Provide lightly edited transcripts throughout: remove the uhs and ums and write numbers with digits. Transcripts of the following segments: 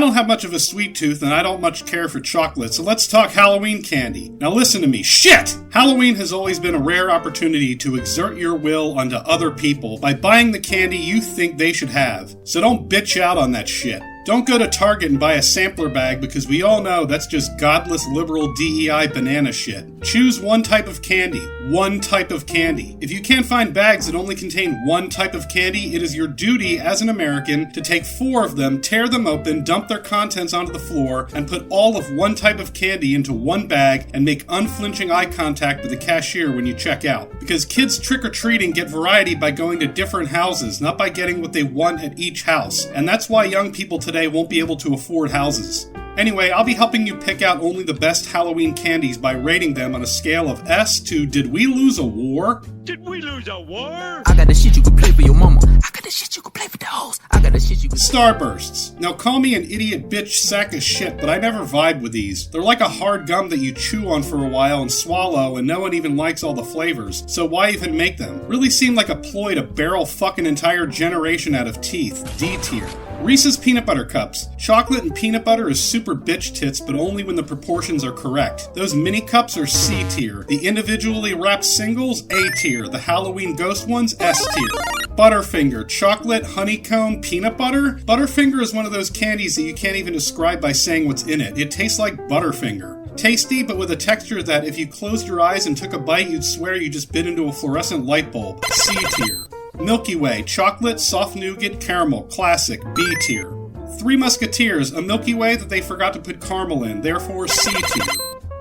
don't have much of a sweet tooth and I don't much care for chocolate, so let's talk Halloween candy. Now listen to me, shit! Halloween has always been a rare opportunity to exert your will onto other people by buying the candy you think they should have. So don't bitch out on that shit. Don't go to Target and buy a sampler bag because we all know that's just godless liberal DEI banana shit. Choose one type of candy. One type of candy. If you can't find bags that only contain one type of candy, it is your duty as an American to take 4 of them, tear them open, dump their contents onto the floor, and put all of one type of candy into one bag and make unflinching eye contact with the cashier when you check out. Because kids trick-or-treating get variety by going to different houses, not by getting what they want at each house. And that's why young people today won't be able to afford houses. Anyway, I'll be helping you pick out only the best Halloween candies by rating them on a scale of S to did we lose a war? Did we lose a war? I got the shit you can play for your mama. I got the shit you can play for the hoes. I got the shit you can... Starbursts. Now call me an idiot bitch sack of shit, but I never vibe with these. They're like a hard gum that you chew on for a while and swallow, and no one even likes all the flavors. So why even make them? Really seem like a ploy to barrel fucking entire generation out of teeth. D tier. Reese's Peanut Butter Cups. Chocolate and peanut butter is super bitch tits, but only when the proportions are correct. Those mini cups are C tier. The individually wrapped singles, A tier. The Halloween ghost ones, S tier. Butterfinger. Chocolate, honeycomb, peanut butter? Butterfinger is one of those candies that you can't even describe by saying what's in it. It tastes like Butterfinger. Tasty, but with a texture that if you closed your eyes and took a bite, you'd swear you just bit into a fluorescent light bulb. C tier. Milky Way, chocolate, soft nougat, caramel, classic, B tier. Three Musketeers, a Milky Way that they forgot to put caramel in, therefore C tier.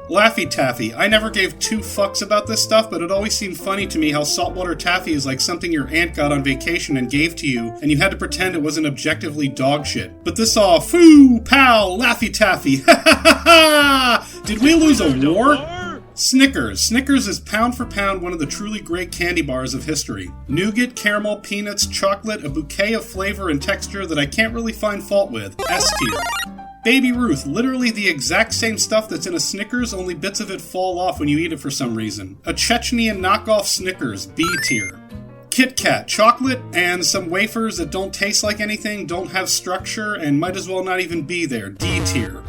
Laffy Taffy, I never gave 2 fucks about this stuff, but it always seemed funny to me how saltwater taffy is like something your aunt got on vacation and gave to you, and you had to pretend it wasn't objectively dog shit. But this all, foo, pow, Laffy Taffy, ha ha ha ha! Did we lose a war? Snickers. Snickers is pound for pound one of the truly great candy bars of history. Nougat, caramel, peanuts, chocolate, a bouquet of flavor and texture that I can't really find fault with. S tier. Baby Ruth, literally the exact same stuff that's in a Snickers, only bits of it fall off when you eat it for some reason. A Chechenian knockoff Snickers, B tier. Kit Kat, chocolate and some wafers that don't taste like anything, don't have structure, and might as well not even be there, D tier.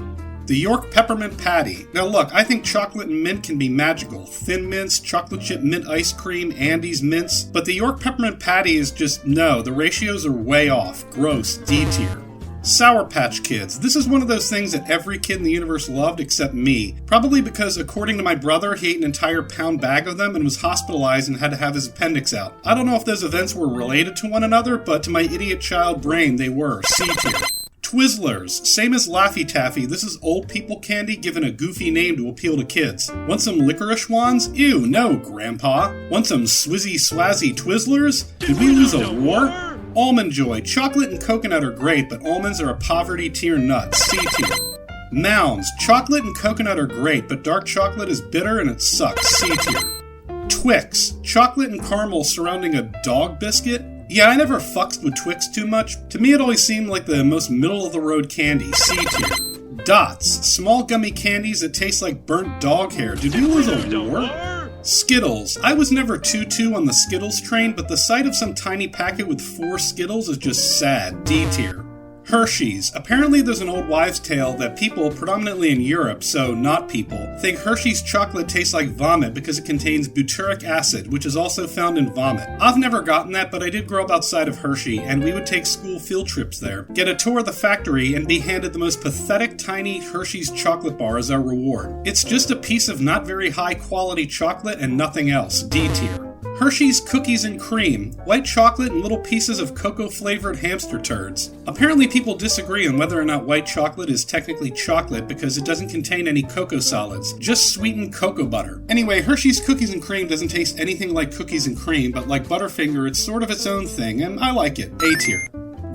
The York Peppermint Patty. Now look, I think chocolate and mint can be magical. Thin Mints, chocolate chip mint ice cream, Andes mints. But the York Peppermint Patty is just, no, the ratios are way off. Gross, D tier. Sour Patch Kids. This is one of those things that every kid in the universe loved except me. Probably because, according to my brother, he ate an entire pound bag of them and was hospitalized and had to have his appendix out. I don't know if those events were related to one another, but to my idiot child brain, they were. C tier. Twizzlers. Same as Laffy Taffy, this is old people candy given a goofy name to appeal to kids. Want some licorice wands? Ew, no, Grandpa. Want some swizzy swazzy Twizzlers? Did we lose a war? Almond Joy. Chocolate and coconut are great, but almonds are a poverty tier nut. C tier. Mounds. Chocolate and coconut are great, but dark chocolate is bitter and it sucks. C tier. Twix. Chocolate and caramel surrounding a dog biscuit? Yeah, I never fucks with Twix too much. To me, it always seemed like the most middle-of-the-road candy. C tier. Dots. Small gummy candies that taste like burnt dog hair. Did we lose a war? Skittles. I was never too on the Skittles train, but the sight of some tiny packet with 4 Skittles is just sad. D tier. Hershey's. Apparently there's an old wives' tale that people, predominantly in Europe, so not people, think Hershey's chocolate tastes like vomit because it contains butyric acid, which is also found in vomit. I've never gotten that, but I did grow up outside of Hershey, and we would take school field trips there, get a tour of the factory, and be handed the most pathetic tiny Hershey's chocolate bar as our reward. It's just a piece of not very high quality chocolate and nothing else. D tier. Hershey's Cookies and Cream, white chocolate and little pieces of cocoa-flavored hamster turds. Apparently people disagree on whether or not white chocolate is technically chocolate because it doesn't contain any cocoa solids, just sweetened cocoa butter. Anyway, Hershey's Cookies and Cream doesn't taste anything like cookies and cream, but like Butterfinger, it's sort of its own thing, and I like it. A tier.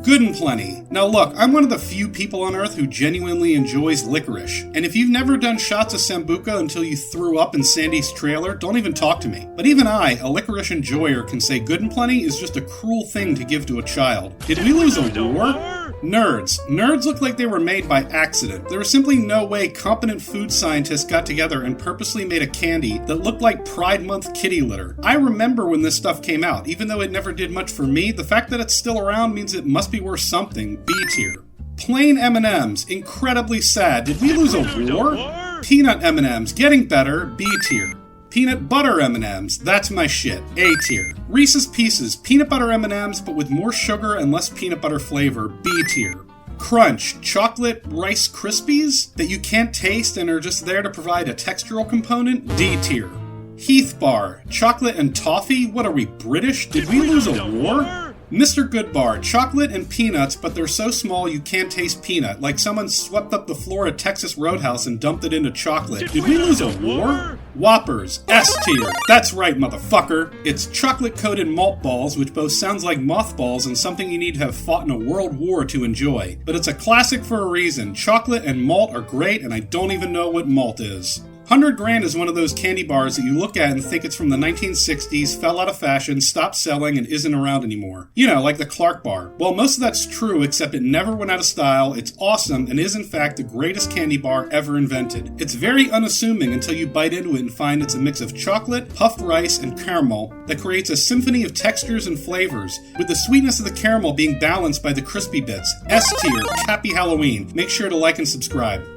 Good and Plenty. Now look, I'm one of the few people on earth who genuinely enjoys licorice. And if you've never done shots of Sambuca until you threw up in Sandy's trailer, don't even talk to me. But even I, a licorice enjoyer, can say Good and Plenty is just a cruel thing to give to a child. Did we lose a war? Nerds. Nerds look like they were made by accident. There was simply no way competent food scientists got together and purposely made a candy that looked like Pride Month kitty litter. I remember when this stuff came out. Even though it never did much for me, the fact that it's still around means it must be worth something. B tier. Plain M&M's, incredibly sad. Did we lose a war? Peanut M&M's, getting better, B tier. Peanut butter M&M's, that's my shit, A tier. Reese's Pieces, peanut butter M&M's but with more sugar and less peanut butter flavor, B tier. Crunch, chocolate Rice Krispies that you can't taste and are just there to provide a textural component, D tier. Heath Bar, chocolate and toffee, what are we, British? Did we lose a war? Mr. Goodbar, chocolate and peanuts, but they're so small you can't taste peanut, like someone swept up the floor at Texas Roadhouse and dumped it into chocolate. Did we lose a war? Whoppers, S tier. That's right, motherfucker. It's chocolate-coated malt balls, which both sounds like mothballs and something you need to have fought in a world war to enjoy. But it's a classic for a reason. Chocolate and malt are great, and I don't even know what malt is. 100 Grand is one of those candy bars that you look at and think it's from the 1960s, fell out of fashion, stopped selling, and isn't around anymore. You know, like the Clark bar. Well, most of that's true, except it never went out of style, it's awesome, and is in fact the greatest candy bar ever invented. It's very unassuming until you bite into it and find it's a mix of chocolate, puffed rice, and caramel that creates a symphony of textures and flavors, with the sweetness of the caramel being balanced by the crispy bits. S tier, happy Halloween. Make sure to like and subscribe.